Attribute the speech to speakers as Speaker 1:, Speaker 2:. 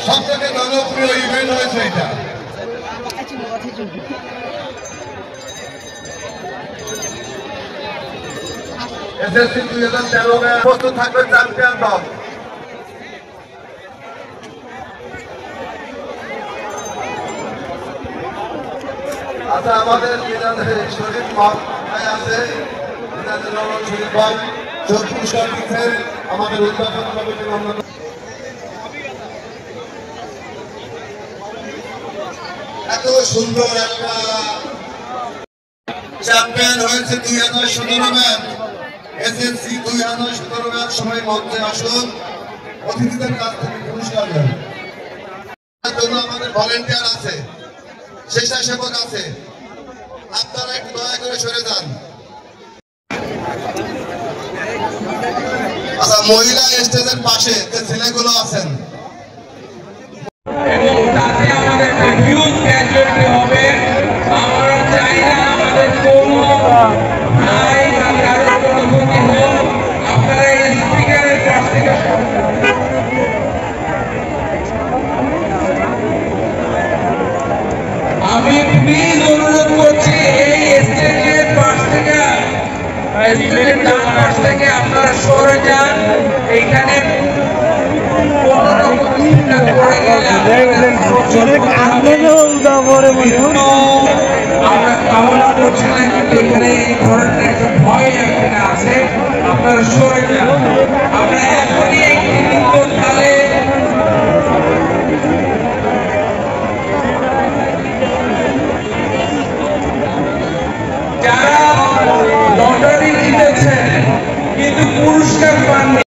Speaker 1: সবথেকে জনপ্রিয় ইভেন্ট হয়েছে এটা। এসএসসি 2013 প্রস্তুত থাকবে চ্যাম্পিয়ন দল। আচ্ছা, আমাদের শরীফ ভাই আছে, শরীফ ভাই পুরস্কার দিচ্ছেন আমাদের উদ্বোধন কমিটির অন্যান্য। এত সুন্দর একটা চ্যাম্পিয়ন হয়েছে 2017 ম্যাচ, এসএসসি 2017 ম্যাচ। সবাই মঞ্চে আসুন, অতিথিদের কাছ থেকে পুরস্কার নেন। আমাদের ভলেন্টিয়ার আছে, স্বেচ্ছাসেবক আছে, আপনারা একটু দয়া করে সরে যান। আচ্ছা, মহিলা স্টেজের পাশে যে ছেলেগুলো আছেন,
Speaker 2: আমি প্লিজ অনুরোধ করছি এই স্টেজের পাশ থেকে আপনারা সরে যান। এইখানে আমরা কামনা করছি না, কিন্তু এখানে এই ধরনের একটা ভয় এখানে আছে। আপনারা সরে যান। আমরা এখনই